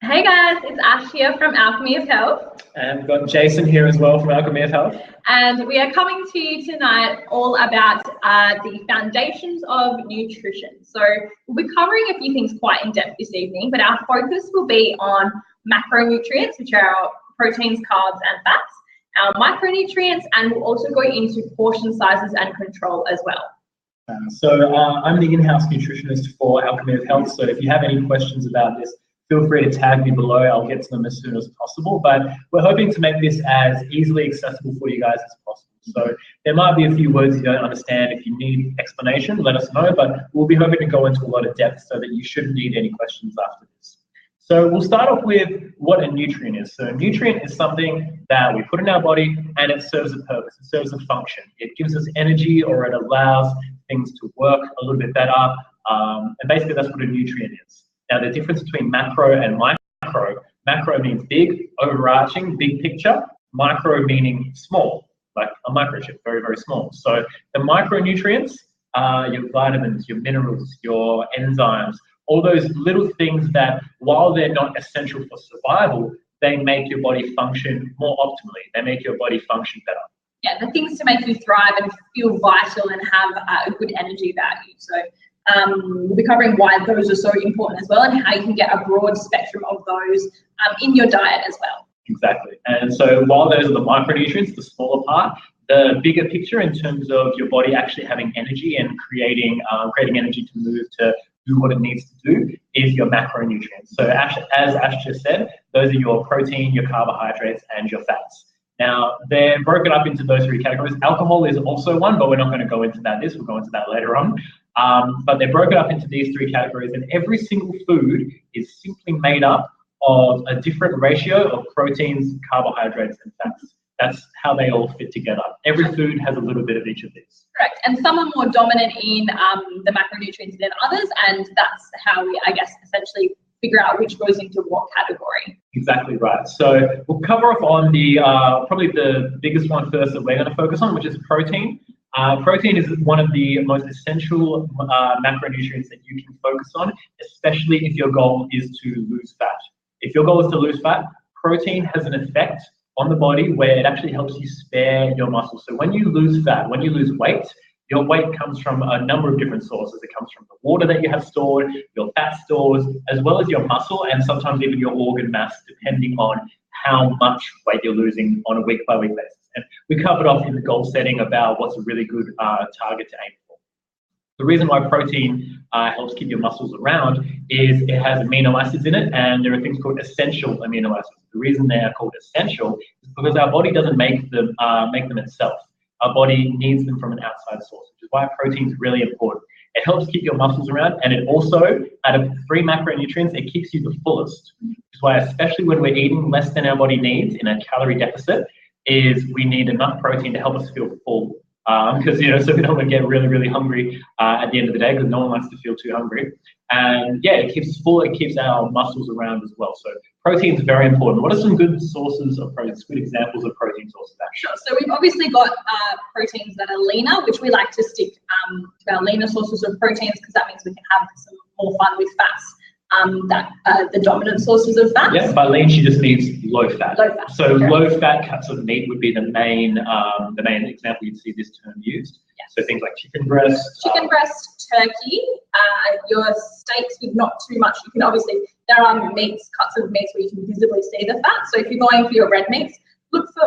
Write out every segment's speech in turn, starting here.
Hey guys, it's Ash here from Alchemy of Health. And we've got Jason here as well from Alchemy of Health. And we are coming to you tonight all about the foundations of nutrition. So we'll be covering a few things quite in depth this evening, but our focus will be on macronutrients, which are our proteins, carbs, and fats, our micronutrients, and we'll also go into portion sizes and control as well. I'm the in-house nutritionist for Alchemy of Health, so if you have any questions about this, feel free to tag me below. I'll get to them as soon as possible, but we're hoping to make this as easily accessible for you guys as possible. So there might be a few words you don't understand. If you need explanation, let us know, but we'll be hoping to go into a lot of depth so that you shouldn't need any questions after this. So we'll start off with what a nutrient is. So a nutrient is something that we put in our body and it serves a purpose, it serves a function. It gives us energy, or it allows things to work a little bit better. And basically that's what a nutrient is. Now, the difference between macro and macro means big, overarching, big picture. Micro meaning small, like a microchip, very, very small. So the micronutrients are your vitamins, your minerals, your enzymes, all those little things that, while they're not essential for survival, they make your body function more optimally. They make your body function better. Yeah, the things to make you thrive and feel vital and have a good energy value. So we'll be covering why those are so important as well, and how you can get a broad spectrum of those in your diet as well. Exactly. And so while those are the micronutrients, the smaller part, the bigger picture in terms of your body actually having energy and creating energy to move to do what it needs to do is your macronutrients. So as Ash just said, those are your protein, your carbohydrates, and your fats. Now, they're broken up into those three categories. Alcohol is also one, but we're not going to go into that. We'll go into that later on. But they're broken up into these three categories, and every single food is simply made up of a different ratio of proteins, carbohydrates, and fats. That's how they all fit together. Every food has a little bit of each of these. Correct, and some are more dominant in the macronutrients than others, and that's how we, I guess, essentially figure out which goes into what category. Exactly right. So we'll cover off on the probably the biggest one first that we're going to focus on, which is protein. Protein is one of the most essential macronutrients that you can focus on, especially if your goal is to lose fat. If your goal is to lose fat, protein has an effect on the body where it actually helps you spare your muscles. So when you lose fat, when you lose weight, your weight comes from a number of different sources. It comes from the water that you have stored, your fat stores, as well as your muscle, and sometimes even your organ mass, depending on how much weight you're losing on a week-by-week basis. And we covered off in the goal setting about what's a really good target to aim for. The reason why protein helps keep your muscles around is it has amino acids in it, and there are things called essential amino acids. The reason they are called essential is because our body doesn't make them itself. Our body needs them from an outside source, which is why protein is really important. It helps keep your muscles around, and it also, out of three macronutrients, it keeps you the fullest. Which is why, especially when we're eating less than our body needs in a calorie deficit, is we need enough protein to help us feel full. Because, so we don't want to get really, really hungry at the end of the day, because no one likes to feel too hungry. And yeah, it keeps us full, it keeps our muscles around as well. So protein is very important. What are some good sources of protein, good examples of protein sources actually? Sure, so we've obviously got proteins that are leaner, which we like to stick to our leaner sources of proteins, because that means we can have some more fun with fats. The dominant sources of fats. Yeah, by lean she just means low fat. Low fat. So low fat cuts of meat would be the main example you'd see this term used. Yes. So things like chicken breast. Chicken breast, turkey, your steaks with not too much. You can obviously, there are cuts of meats where you can visibly see the fat. So if you're going for your red meats, look for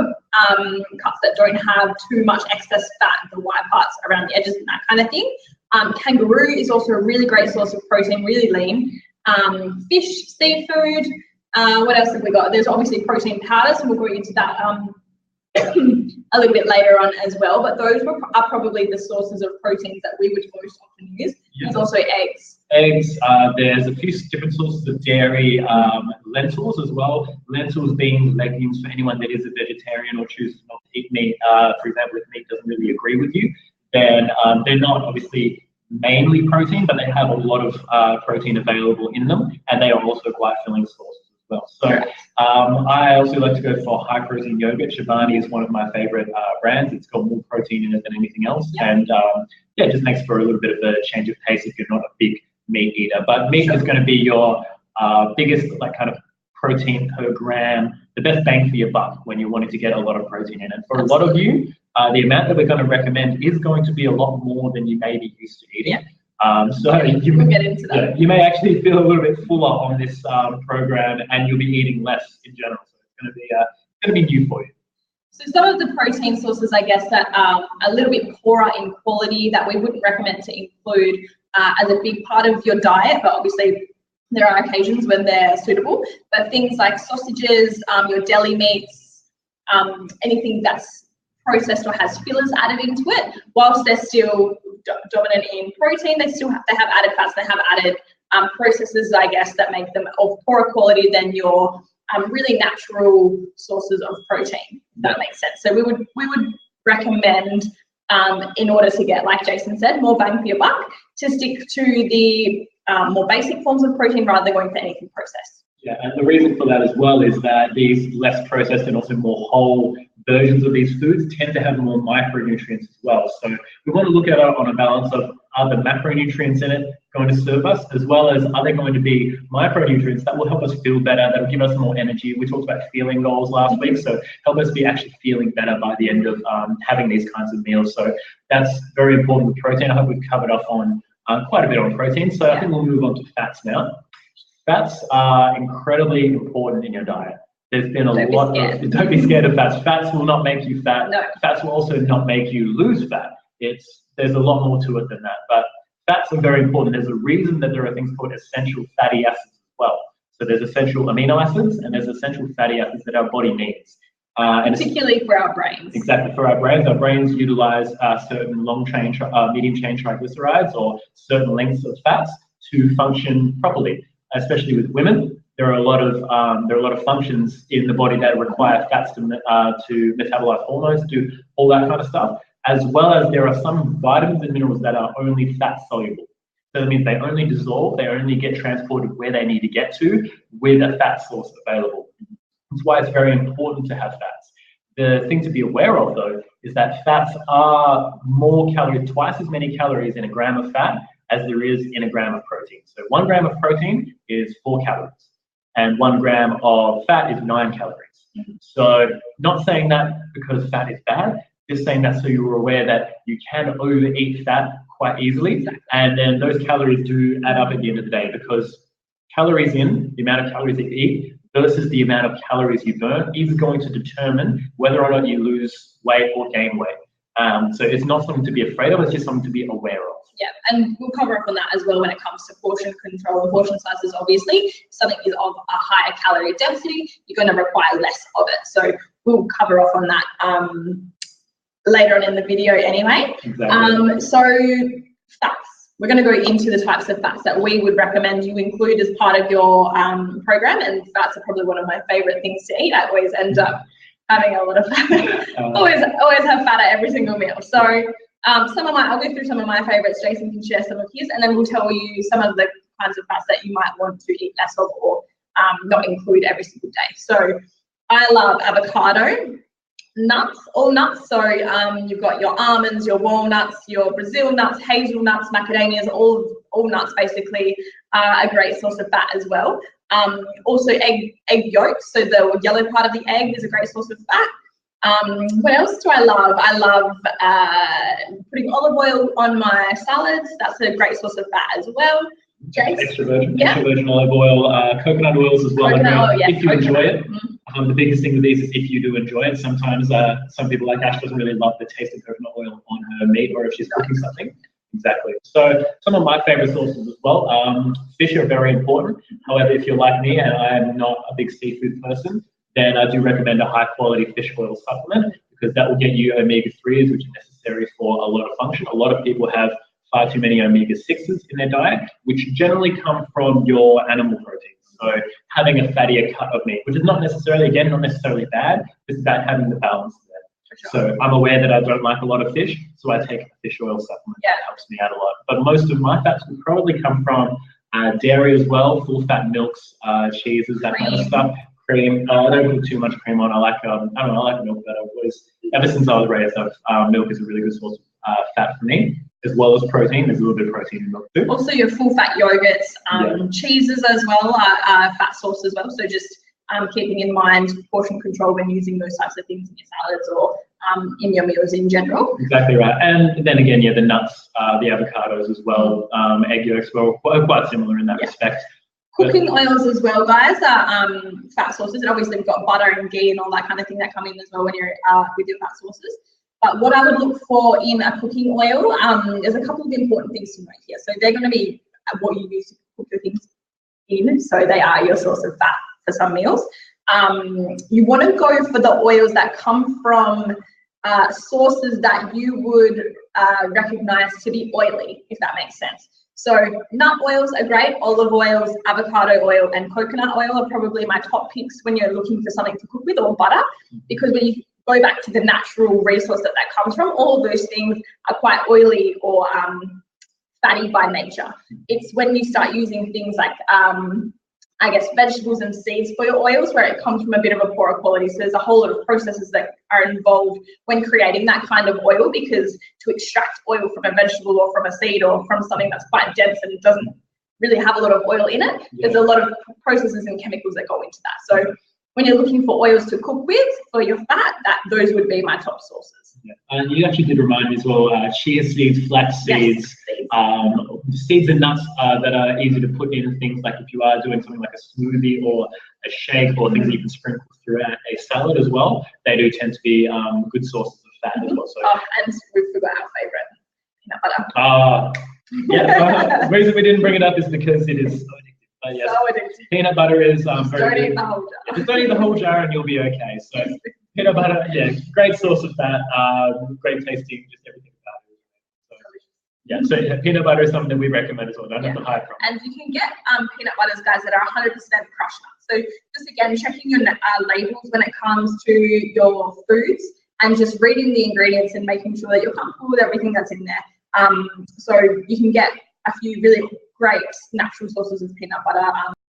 cuts that don't have too much excess fat, the white parts around the edges and that kind of thing. Kangaroo is also a really great source of protein, really lean. Fish, seafood, what else have we got? There's obviously protein powders, and we'll go into that a little bit later on as well, but those are probably the sources of proteins that we would most often use. Yeah. There's also eggs. Eggs, there's a few different sources of dairy, lentils as well. Lentils being legumes for anyone that is a vegetarian or chooses not to eat meat. For example, if meat doesn't really agree with you, then they're not obviously mainly protein, but they have a lot of protein available in them, and they are also quite filling sources as well. So I also like to go for high protein yogurt. Chobani is one of my favorite brands. It's got more protein in it than anything else, and yeah, it just makes for a little bit of a change of pace if you're not a big meat eater. But meat is going to be your biggest kind of protein per gram, the best bang for your buck when you're wanting to get a lot of protein in. And for a lot of you, the amount that we're going to recommend is going to be a lot more than you may be used to eating. So we'll get into that. Yeah, you may actually feel a little bit fuller on this program, and you'll be eating less in general. So it's going to be new for you. So some of the protein sources, I guess, that are a little bit poorer in quality that we wouldn't recommend to include as a big part of your diet, but obviously there are occasions when they're suitable. But things like sausages, your deli meats, anything that's processed or has fillers added into it, whilst they're still dominant in protein, they have added fats, they have added processes, I guess, that make them of poorer quality than your really natural sources of protein, if that makes sense. So we would recommend, in order to get, like Jason said, more bang for your buck, to stick to the more basic forms of protein rather than going for anything processed. Yeah, and the reason for that as well is that these less processed and also more whole versions of these foods tend to have more micronutrients as well. So we want to look at it on a balance of, are the macronutrients in it going to serve us, as well as are there going to be micronutrients that will help us feel better, that will give us more energy. We talked about feeling goals last week, so help us be actually feeling better by the end of having these kinds of meals. So that's very important with protein. I hope we've covered off on quite a bit on protein. So I think we'll move on to fats now. Fats are incredibly important in your diet. There's been don't be scared of fats. Fats will not make you fat. No. Fats will also not make you lose fat. There's a lot more to it than that. But fats are very important. There's a reason that there are things called essential fatty acids as well. So there's essential amino acids and there's essential fatty acids that our body needs. Particularly for our brains. Exactly, for our brains. Our brains utilize certain long-chain, medium-chain triglycerides or certain lengths of fats to function properly. Especially with women, there are a lot of functions in the body that require fats to metabolize hormones, do all that kind of stuff. As well as there are some vitamins and minerals that are only fat soluble. So that means they only dissolve, they only get transported where they need to get to with a fat source available. That's why it's very important to have fats. The thing to be aware of though is that fats are more calories, twice as many calories in a gram of fat as there is in a gram of protein. So 1 gram of protein is 4 calories and 1 gram of fat is 9 calories. So not saying that because fat is bad, just saying that so you're aware that you can overeat fat quite easily, and then those calories do add up at the end of the day, because calories in, the amount of calories that you eat versus the amount of calories you burn is going to determine whether or not you lose weight or gain weight. So it's not something to be afraid of, it's just something to be aware of. Yeah, and we'll cover up on that as well when it comes to portion control and portion sizes. Obviously, if something is of a higher calorie density, you're going to require less of it. So we'll cover off on that later on in the video anyway. Exactly. So fats. We're going to go into the types of fats that we would recommend you include as part of your program, and fats are probably one of my favorite things to eat. I always end up having a lot of fat. always have fat at every single meal. So I'll go through some of my favorites. Jason can share some of his, and then we'll tell you some of the kinds of fats that you might want to eat less of or not include every single day. So I love avocado, nuts, all nuts. So you've got your almonds, your walnuts, your Brazil nuts, hazelnuts, macadamias, all nuts basically are a great source of fat as well. Also egg yolks, so the yellow part of the egg is a great source of fat. What else do I love? I love putting olive oil on my salads. That's a great source of fat as well. Jace? Extra virgin olive oil, coconut oils as well. If you enjoy it. The biggest thing with these is if you do enjoy it. Sometimes some people like Ash doesn't really love the taste of coconut oil on her meat or if she's cooking something. Exactly. So some of my favorite sources as well. Fish are very important. However, if you're like me and I am not a big seafood person, then I do recommend a high quality fish oil supplement, because that will get you omega-3s, which are necessary for a lot of function. A lot of people have far too many omega-6s in their diet, which generally come from your animal proteins. So having a fattier cut of meat, which is not necessarily bad, it's about having the balance there. Sure. So I'm aware that I don't like a lot of fish, so I take a fish oil supplement. That helps me out a lot. But most of my fats will probably come from dairy as well, full fat milks, cheeses, that kind of stuff. Cream. I don't put too much cream on. I like I like milk better. Ever since I was raised up, milk is a really good source of fat for me, as well as protein. There's a little bit of protein in milk too. Also, your full fat yogurts, cheeses as well are fat source as well. So just keeping in mind portion control when using those types of things in your salads or in your meals in general. Exactly right. And then again, yeah, the nuts, the avocados as well, egg yolks were quite similar in that respect. Cooking oils as well, guys, are fat sources. And obviously we've got butter and ghee and all that kind of thing that come in as well when you're with your fat sources. But what I would look for in a cooking oil, there's a couple of important things to note here. So they're going to be what you use to cook your things in. So they are your source of fat for some meals. You want to go for the oils that come from sources that you would recognize to be oily, if that makes sense. So nut oils are great. Olive oils, avocado oil, and coconut oil are probably my top picks when you're looking for something to cook with, or butter, because when you go back to the natural resource that comes from, all of those things are quite oily or fatty by nature. It's when you start using things like I guess vegetables and seeds for your oils, where it comes from a bit of a poorer quality. So there's a whole lot of processes that are involved when creating that kind of oil, because to extract oil from a vegetable or from a seed or from something that's quite dense and doesn't really have a lot of oil in it, there's a lot of processes and chemicals that go into that. So when you're looking for oils to cook with for your fat, those would be my top sources. Yeah. And you actually did remind me as well, chia seeds, flax seeds, seeds and nuts that are easy to put in things like if you are doing something like a smoothie or a shake or things that you can sprinkle throughout a salad as well. They do tend to be good sources of fat as well. So. And we forgot our favourite, peanut butter. Yeah, the reason we didn't bring it up is because it is so addictive. Yes, so addictive. Peanut butter is very don't good. Eat the whole jar. Just don't eat the whole jar and you'll be okay. So peanut butter, yeah, great source of fat, great tasting, just everything about it. So, yeah, so peanut butter is something that we recommend as well. Don't have to hide from. And you can get peanut butters, guys, that are 100% crushed nuts. So just again, checking your labels when it comes to your foods and just reading the ingredients and making sure that you're comfortable with everything that's in there. So you can get a few really great natural sources of peanut butter,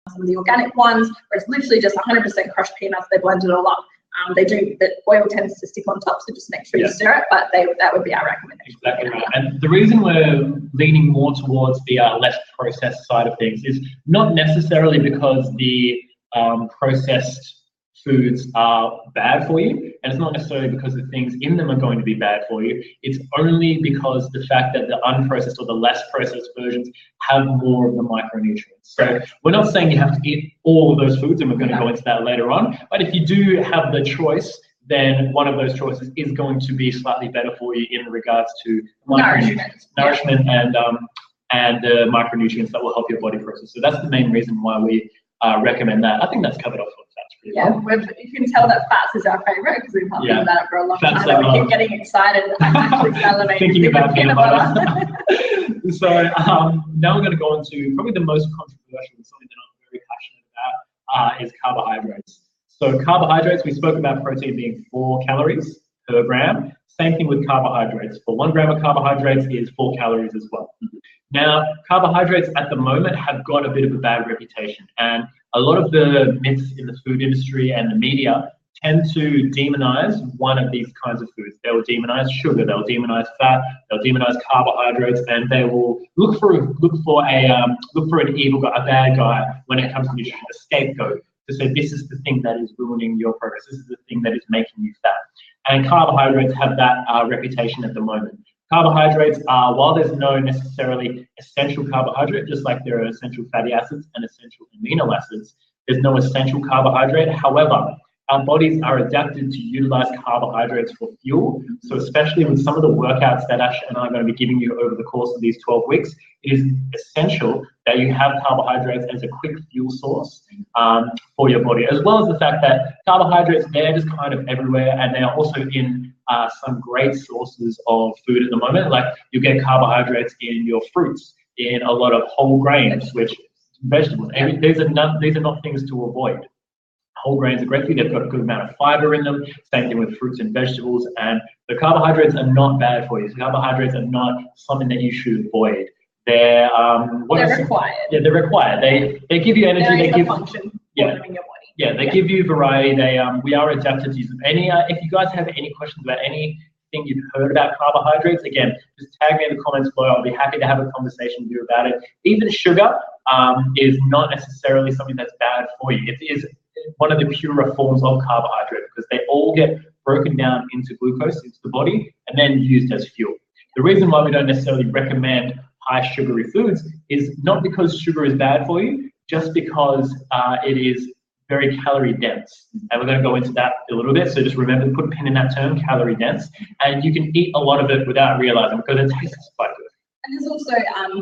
some of the organic ones, where it's literally just 100% crushed peanuts. They blend it all up. The oil tends to stick on top, so just make sure you stir it, but that would be our recommendation. Exactly right. And the reason we're leaning more towards the less processed side of things is not necessarily because the processed foods are bad for you, and it's not necessarily because the things in them are going to be bad for you. It's only because the fact that the unprocessed or the less processed versions have more of the micronutrients. So we're not saying you have to eat all of those foods, and we're going to go into that later on, but if you do have the choice, then one of those choices is going to be slightly better for you in regards to nourishment and the micronutrients that will help your body process. So that's the main reason why we recommend that. I think that's covered off on fats pretty well. You can tell that fats is our favourite because we've been thinking about it for a long time. And we keep getting excited and actually salivating thinking about peanut butter. So now we're going to go on to probably the most controversial, something that I'm very passionate about, is carbohydrates. So carbohydrates, we spoke about protein being 4 calories per gram. Same thing with carbohydrates. For 1 gram of carbohydrates is 4 calories as well. Now, carbohydrates at the moment have got a bit of a bad reputation, and a lot of the myths in the food industry and the media tend to demonize one of these kinds of foods. They will demonize sugar, they'll demonize fat, they'll demonize carbohydrates, and they will look for an evil guy, a bad guy when it comes to nutrition, a scapegoat, to say this is the thing that is ruining your progress, this is the thing that is making you fat. And carbohydrates have that reputation at the moment. Carbohydrates are, while there's no necessarily essential carbohydrate, just like there are essential fatty acids and essential amino acids, there's no essential carbohydrate. However, our bodies are adapted to utilize carbohydrates for fuel. So especially with some of the workouts that Ash and I are going to be giving you over the course of these 12 weeks, it is essential that you have carbohydrates as a quick fuel source for your body, as well as the fact that carbohydrates, they're just kind of everywhere, and they are also in some great sources of food at the moment. Like you get carbohydrates in your fruits, in a lot of whole grains, which vegetables. These are not things to avoid. Whole grains are great for you. They've got a good amount of fiber in them. Same thing with fruits and vegetables. And the carbohydrates are not bad for you. So carbohydrates are not something that you should avoid. They're required. Yeah, they're required. They give you energy. They give function in your body. Yeah, they give you variety. We are adapted to use them. If you guys have any questions about anything you've heard about carbohydrates, again, just tag me in the comments below. I'll be happy to have a conversation with you about it. Even sugar is not necessarily something that's bad for you. It is one of the purer forms of carbohydrate because they all get broken down into glucose into the body and then used as fuel. The reason why we don't necessarily recommend high sugary foods is not because sugar is bad for you, just because it is very calorie dense. And we're going to go into that a little bit. So just remember to put a pin in that term, calorie dense. And you can eat a lot of it without realizing because it tastes quite good. And there's also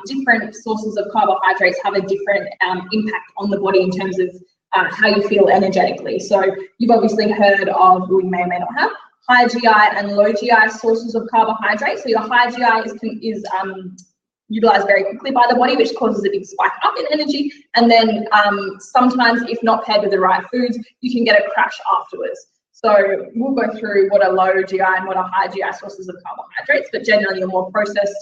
different sources of carbohydrates have a different impact on the body in terms of how you feel energetically. So you've obviously heard of, or you may or may not have, high GI and low GI sources of carbohydrates. So your high GI is utilized very quickly by the body, which causes a big spike up in energy. And then sometimes, if not paired with the right foods, you can get a crash afterwards. So we'll go through what are low GI and what are high GI sources of carbohydrates, but generally your more processed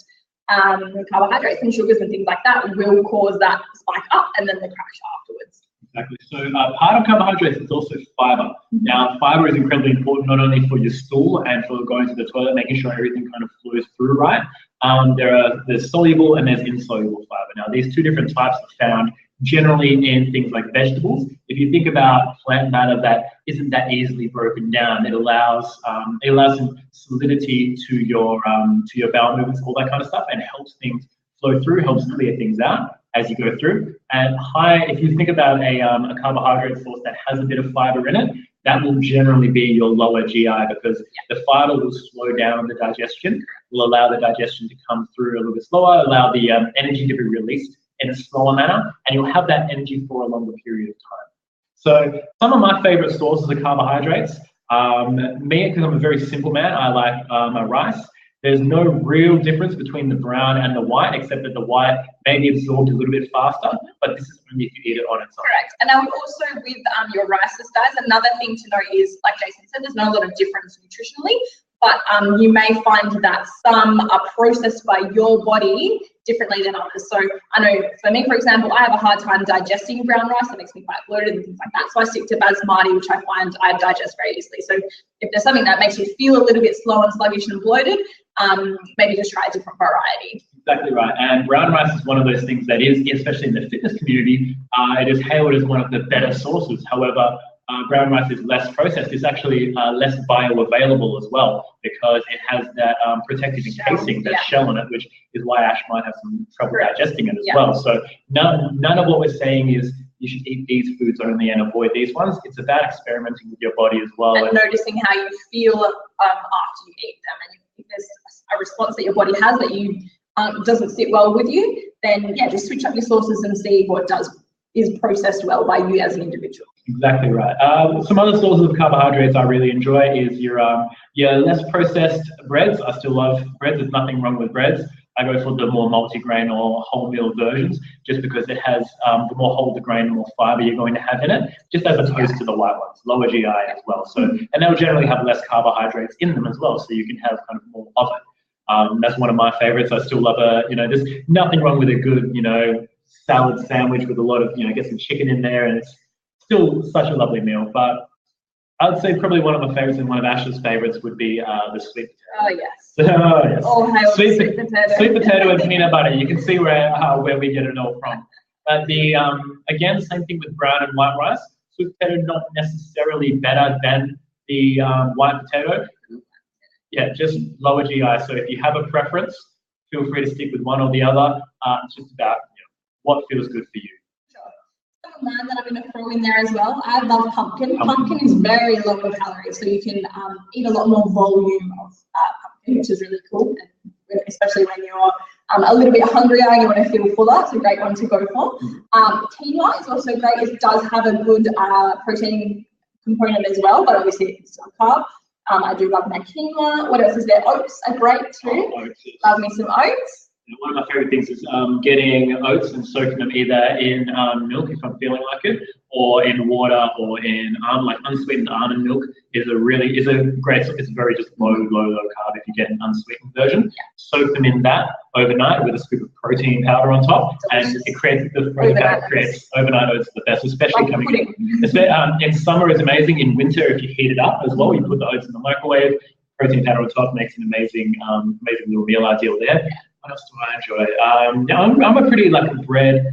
carbohydrates and sugars and things like that will cause that spike up and then the crash afterwards. Exactly. So part of carbohydrates is also fiber. Now, fiber is incredibly important not only for your stool and for going to the toilet, making sure everything kind of flows through right. There's soluble and there's insoluble fiber. Now, these two different types are found generally in things like vegetables. If you think about plant matter that isn't that easily broken down, it allows some solidity to your bowel movements, all that kind of stuff, and helps things flow through, helps clear things out as you go through. And if you think about a carbohydrate source that has a bit of fiber in it, that will generally be your lower GI because the fiber will slow down the digestion, will allow the digestion to come through a little bit slower, allow the energy to be released in a slower manner, and you'll have that energy for a longer period of time. So some of my favorite sources of carbohydrates, me, because I'm a very simple man, I like my rice. There's no real difference between the brown and the white, except that the white may be absorbed a little bit faster, but this is only if you eat it on its own. Correct. And I would also, with your rices, guys, another thing to note is, like Jason said, there's not a lot of difference nutritionally, but you may find that some are processed by your body differently than others. So I know for me, for example, I have a hard time digesting brown rice. It makes me quite bloated and things like that. So I stick to basmati, which I find I digest very easily. So if there's something that makes you feel a little bit slow and sluggish and bloated, maybe just try a different variety. Exactly right. And brown rice is one of those things that is, especially in the fitness community, it is hailed as one of the better sources. However, brown rice is less processed. It's actually less bioavailable as well because it has that protective encasing, that shell on it, which is why Ash might have some trouble digesting it as well. So none of what we're saying is you should eat these foods only and avoid these ones. It's about experimenting with your body as well. And noticing how you feel after you eat them. And if there's a response that your body has that you doesn't sit well with you, then just switch up your sources and see what is processed well by you as an individual. Exactly right. Some other sources of carbohydrates I really enjoy is your less processed breads. I still love breads. There's nothing wrong with breads. I go for the more multigrain or wholemeal versions just because it has the more whole the grain, the more fiber you're going to have in it, just as opposed to the white ones, lower GI as well. So, and they'll generally have less carbohydrates in them as well, so you can have kind of more of it. That's one of my favorites. I still love there's nothing wrong with a good, salad sandwich with a lot of, get some chicken in there, and it's still such a lovely meal. But I'd say probably one of my favorites and one of Ash's favorites would be the sweet potato. Oh, yes. Oh, yes. Oh, hail sweet potato. Sweet potato and peanut butter. You can see where we get it all from. But again, same thing with brown and white rice. Sweet potato not necessarily better than the white potato. Yeah, just lower GI. So if you have a preference, feel free to stick with one or the other. It's just about what feels good for you. Mine that I'm going to throw in there as well. I love pumpkin. Pumpkin is very low in calories, so you can eat a lot more volume of pumpkin, which is really cool, and especially when you're a little bit hungrier and you want to feel fuller. It's a great one to go for. Quinoa is also great. It does have a good protein component as well, but obviously it's a carb. I do love my quinoa. What else is there? Oats are great too. Love me some oats. One of my favorite things is getting oats and soaking them either in milk if I'm feeling like it, or in water, or in like unsweetened almond milk is a great. It's very just low carb if you get an unsweetened version. Yeah. Soak them in that overnight with a scoop of protein powder on top, and it creates overnight oats the best, especially like coming in summer. It's amazing. In winter, if you heat it up as well, you put the oats in the microwave. Protein powder on top makes an amazing little meal ideal there. What else do I enjoy? I'm a pretty bread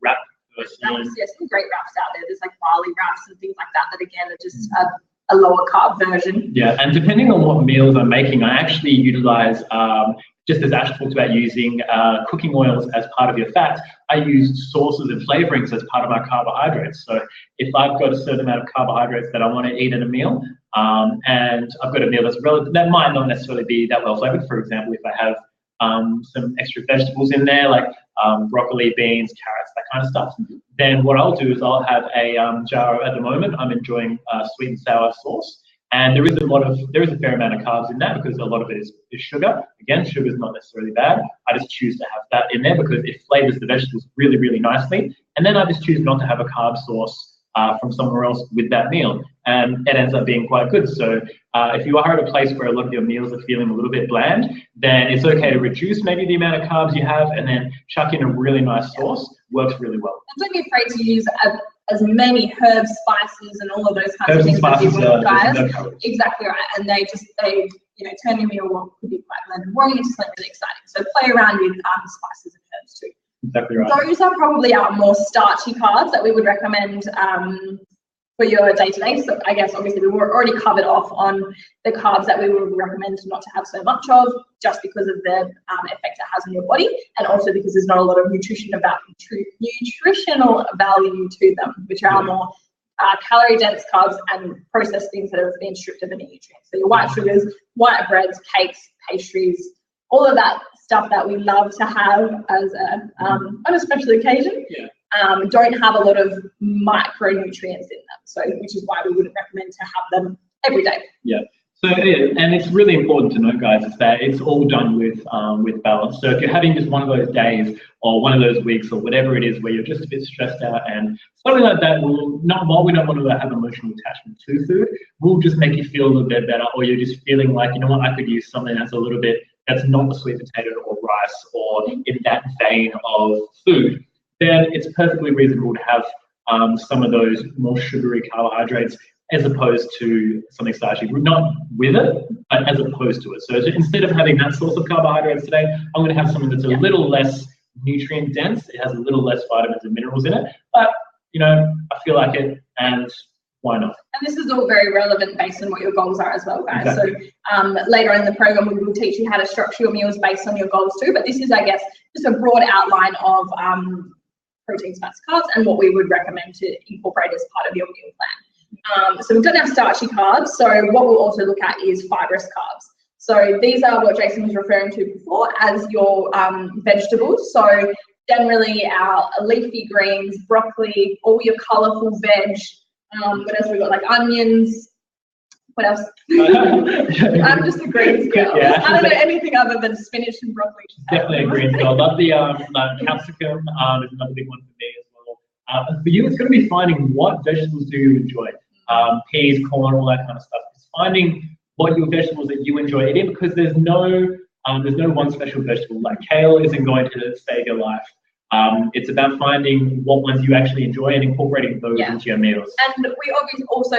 wrap personally. There's some great wraps out there. There's like barley wraps and things like that that again are just a lower carb version. Yeah, and depending on what meals I'm making, I actually utilize, just as Ash talked about using cooking oils as part of your fats, I use sauces and flavorings as part of my carbohydrates. So if I've got a certain amount of carbohydrates that I want to eat in a meal, and I've got a meal that's relative, that might not necessarily be that well flavored. For example, if I have some extra vegetables in there, like broccoli, beans, carrots, that kind of stuff, then what I'll do is I'll have a jar. At the moment, I'm enjoying sweet and sour sauce, and there is a fair amount of carbs in that because a lot of it is sugar. Again, sugar is not necessarily bad. I just choose to have that in there because it flavors the vegetables really, really nicely, and then I just choose not to have a carb source from somewhere else with that meal, and it ends up being quite good. So if you are at a place where a lot of your meals are feeling a little bit bland, then it's okay to reduce maybe the amount of carbs you have and then chuck in a really nice sauce. Works really well. And don't be afraid to use as many herbs, spices, and all of those kinds Herbs of things and spices, that you want, guys. no Exactly right, and they turn your meal what could be quite bland and boring into something really exciting. So play around with spices and herbs too. Exactly right. Those are probably our more starchy carbs that we would recommend for your day-to-day. So I guess obviously we were already covered off on the carbs that we would recommend not to have so much of, just because of the effect it has on your body, and also because there's not a lot of nutritional value to them, which are our more calorie-dense carbs and processed things that have been stripped of any nutrients. So your white sugars, white breads, cakes, pastries, all of that stuff that we love to have as on a special occasion, don't have a lot of micronutrients in them. So, which is why we wouldn't recommend to have them every day. Yeah. So, and it's really important to note, guys, is that it's all done with balance. So if you're having just one of those days or one of those weeks or whatever it is where you're just a bit stressed out and something like that, while we don't want to have emotional attachment to food, we'll just make you feel a little bit better, or you're just feeling like, you know what, I could use something that's a little bit, that's not a sweet potato or rice or in that vein of food, then it's perfectly reasonable to have some of those more sugary carbohydrates as opposed to something starchy. Not with it, but as opposed to it. So instead of having that source of carbohydrates today, I'm going to have something that's a little less nutrient dense. It has a little less vitamins and minerals in it, but you know, I feel like it, and why not? And this is all very relevant based on what your goals are as well, guys. Exactly. So later in the program, we will teach you how to structure your meals based on your goals too. But this is, I guess, just a broad outline of proteins, fats, carbs, and what we would recommend to incorporate as part of your meal plan. So we've done our starchy carbs. So what we'll also look at is fibrous carbs. So these are what Jason was referring to before as your vegetables. So generally our leafy greens, broccoli, all your colourful veg. What else we got? Like onions. What else? I'm just a greens girl. Yeah, I don't know anything other than spinach and broccoli. Definitely a greens girl. I love the capsicum. Is another big one for me as well. For you, it's going to be finding what vegetables do you enjoy. Peas, corn, all that kind of stuff. It's finding what your vegetables that you enjoy eating, because there's no one special vegetable. Like kale isn't going to save your life. It's about finding what ones you actually enjoy and incorporating those into your meals. And we obviously also,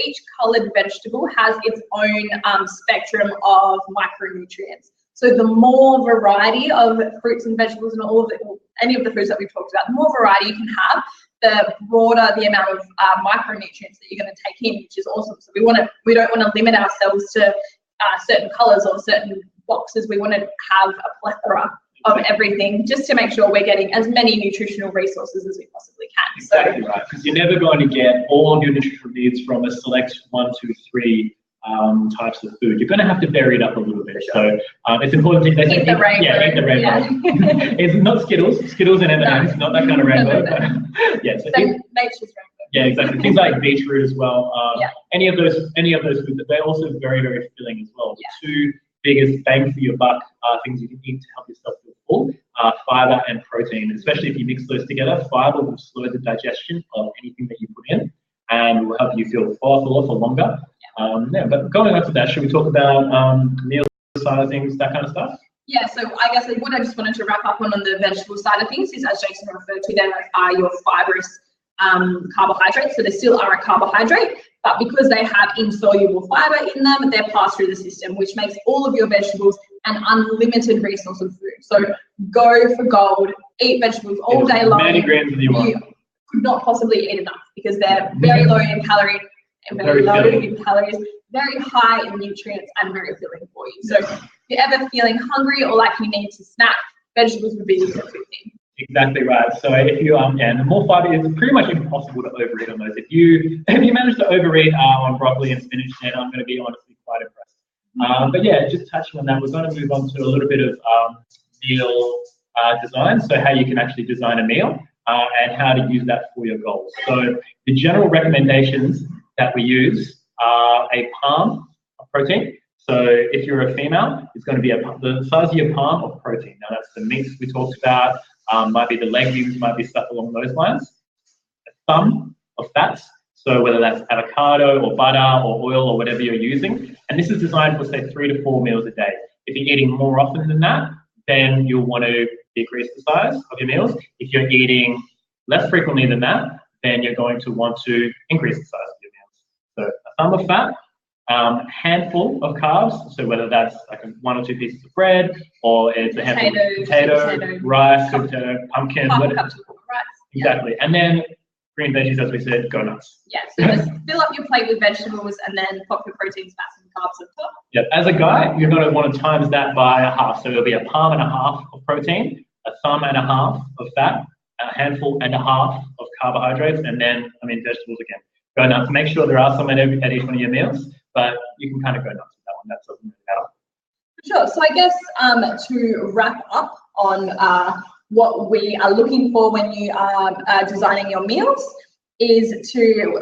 each coloured vegetable has its own spectrum of micronutrients. So the more variety of fruits and vegetables and any of the foods that we've talked about, the more variety you can have, the broader the amount of micronutrients that you're going to take in, which is awesome. So we don't want to limit ourselves to certain colours or certain boxes. We want to have a plethora of everything, just to make sure we're getting as many nutritional resources as we possibly can. Exactly right, because you're never going to get all of your nutritional needs from a select 1, 2, 3 types of food. You're going to have to vary it up a little bit. So it's important to eat the rainbow. Yeah, eat the rainbow. Yeah. It's not Skittles and M&Ms, not that kind of rainbow. But yeah, so nature's rainbow. Yeah, exactly. Things like beetroot as well. Any of those foods, they're also very, very filling as well. The two biggest bang for your buck things you can eat to help yourself feel full are fiber and protein. Especially if you mix those together, fiber will slow the digestion of anything that you put in and will help you feel fuller for longer. But going on to that, should we talk about meal side of things, that kind of stuff? Yeah, so I guess what I just wanted to wrap up on the vegetable side of things is, as Jason referred to, there are your fibrous carbohydrates. So they still are a carbohydrate, but because they have insoluble fiber in them, they're passed through the system, which makes all of your vegetables an unlimited resource of food. So go for gold, eat vegetables all day long. Many grams as you want. could not possibly eat enough because they're very low in calorie and very low in calories, very high in nutrients and very filling for you. So if you're ever feeling hungry or like you need to snack, vegetables would be the perfect thing. Exactly right. So if you and the more fiber, it's pretty much impossible to overeat on those. If you manage to overeat on broccoli and spinach, then I'm going to be honestly quite impressed. But yeah, just touching on that, we're going to move on to a little bit of meal design. So how you can actually design a meal and how to use that for your goals. So the general recommendations that we use are a palm of protein. So if you're a female, it's going to be the size of your palm of protein. Now that's the meats we talked about. Might be the legumes, might be stuff along those lines. A thumb of fats, so whether that's avocado or butter or oil or whatever you're using. And this is designed for, say, 3 to 4 meals a day. If you're eating more often than that, then you'll want to decrease the size of your meals. If you're eating less frequently than that, then you're going to want to increase the size of your meals. So a thumb of fat, handful of carbs, so whether that's like 1 or 2 pieces of bread, or it's a handful of potato, rice, potato, pumpkin, whatever. Exactly. And then green veggies, as we said, go nuts. Yeah, so just fill up your plate with vegetables and then pop your proteins, fats, and carbs on top. Yep. As a guy, you're going to want to times that by a half. So it'll be a palm and a half of protein, a thumb and a half of fat, a handful and a half of carbohydrates, and then, vegetables again. Go nuts. Make sure there are some at each one of your meals, but you can kind of go nuts with that one. That doesn't really matter. Sure. So I guess to wrap up on what we are looking for when you are designing your meals is to,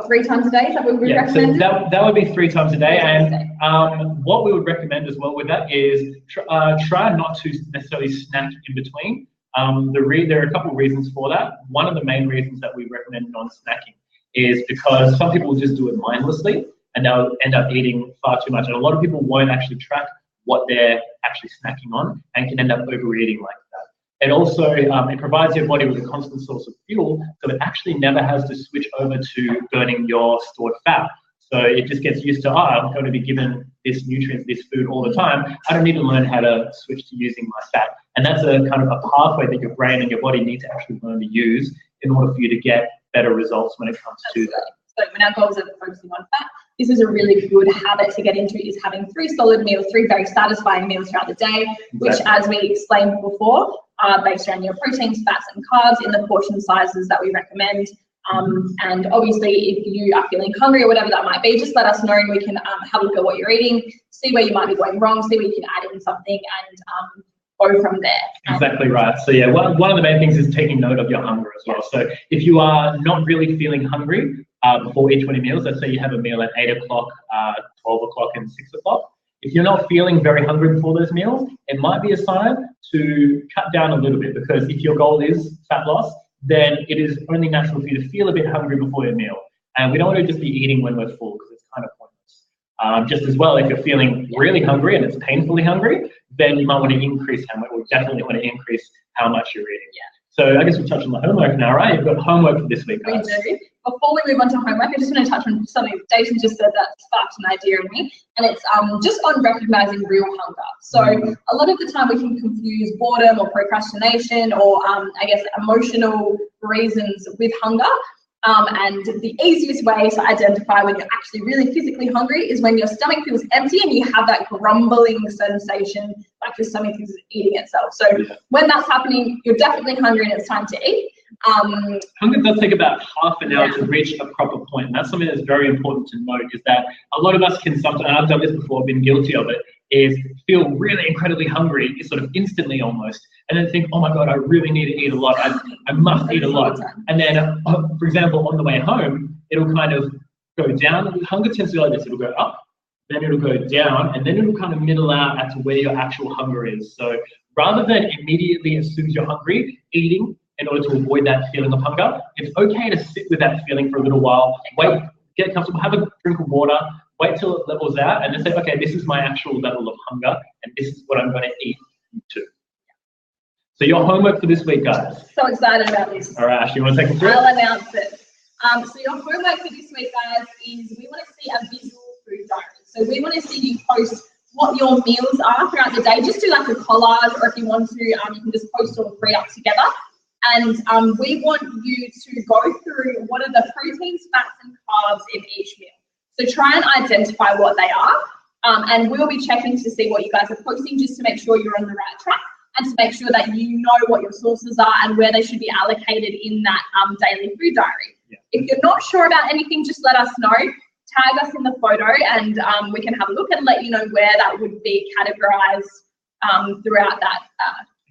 3 times a day? Is that what we recommend? So that would be 3 times a day. And what we would recommend as well with that is try not to necessarily snack in between. There are a couple of reasons for that. One of the main reasons that we recommend non-snacking is because some people will just do it mindlessly and they'll end up eating far too much. And a lot of people won't actually track what they're actually snacking on and can end up overeating like that. It also, it provides your body with a constant source of fuel, so it actually never has to switch over to burning your stored fat. So it just gets used to, I'm going to be given this nutrient, this food all the time. I don't need to learn how to switch to using my fat. And that's a kind of a pathway that your brain and your body need to actually learn to use in order for you to get better results when it comes to that. So when our goals are focusing on fat, this is a really good habit to get into, is having 3 solid meals, 3 very satisfying meals throughout the day, which, as we explained before, are based around your proteins, fats, and carbs in the portion sizes that we recommend. And obviously, if you are feeling hungry or whatever that might be, just let us know and we can have a look at what you're eating, see where you might be going wrong, see where you can add in something, and go from there. Exactly right. So yeah, one of the main things is taking note of your hunger as well. So if you are not really feeling hungry before each one of your meals, let's say you have a meal at 8 o'clock, 12 o'clock, and 6 o'clock. If you're not feeling very hungry before those meals, it might be a sign to cut down a little bit, because if your goal is fat loss, then it is only natural for you to feel a bit hungry before your meal. And we don't want to just be eating when we're full, because it's kind of pointless. Just as well, if you're feeling really hungry and it's painfully hungry, then you might want to increase how much, or definitely want to increase how much you're eating. Yeah. So I guess we'll touch on the homework now, right? You've got homework for this week, guys. We do. Before we move on to homework, I just want to touch on something Jason just said that sparked an idea in me, and it's just on recognizing real hunger. So a lot of the time we can confuse boredom or procrastination or I guess emotional reasons with hunger. And the easiest way to identify when you're actually really physically hungry is when your stomach feels empty and you have that grumbling sensation, like your stomach is eating itself. So when that's happening, you're definitely hungry and it's time to eat. Hunger does take about half an hour to reach a proper point, and that's something that's very important to note, is that a lot of us can sometimes, and I've done this before, I've been guilty of it, is feel really incredibly hungry, sort of instantly almost, and then think, oh my God, I really need to eat a lot, I must eat a lot. And then, for example, on the way home, it'll kind of go down. Hunger tends to be like this, it'll go up, then it'll go down, and then it'll kind of middle out at to where your actual hunger is. So rather than immediately, as soon as you're hungry, eating, in order to avoid that feeling of hunger, it's okay to sit with that feeling for a little while, wait, get comfortable, have a drink of water, wait till it levels out, and then say, okay, this is my actual level of hunger, and this is what I'm going to eat too. So your homework for this week, guys. So excited about this. All right, Ashley, you want to take us through it? I'll announce it. So your homework for this week, guys, is we want to see a visual food diary. So we want to see you post what your meals are throughout the day. Just do like a collage, or if you want to, you can just post all 3 up together. And we want you to go through what are the proteins, fats, and carbs in each meal. So try and identify what they are. And we'll be checking to see what you guys are posting just to make sure you're on the right track and to make sure that you know what your sources are and where they should be allocated in that daily food diary. Yeah. If you're not sure about anything, just let us know. Tag us in the photo and we can have a look and let you know where that would be categorized throughout that.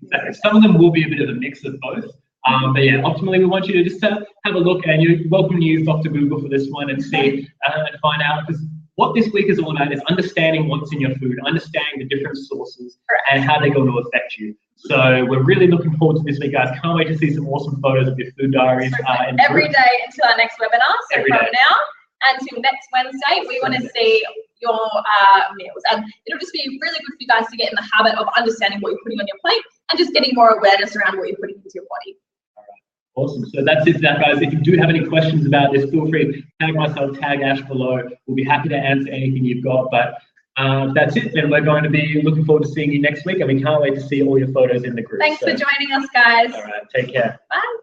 Exactly. Some of them will be a bit of a mix of both. But yeah, ultimately we want you to just have a look, and you're welcome to use Dr. Google for this one and see and find out, because what this week is all about is understanding what's in your food, understanding the different sources and how they're going to affect you. So we're really looking forward to this week, guys. Can't wait to see some awesome photos of your food diaries. Every day until our next webinar. So from now until next Wednesday, we want to see your meals. And it'll just be really good for you guys to get in the habit of understanding what you're putting on your plate and just getting more awareness around what you're putting into your body. Awesome. So that's it for that, guys. If you do have any questions about this, feel free to tag myself, tag Ash below. We'll be happy to answer anything you've got. But that's it. Then we're going to be looking forward to seeing you next week, and we can't wait to see all your photos in the group. Thanks for joining us, guys. All right. Take care. Bye.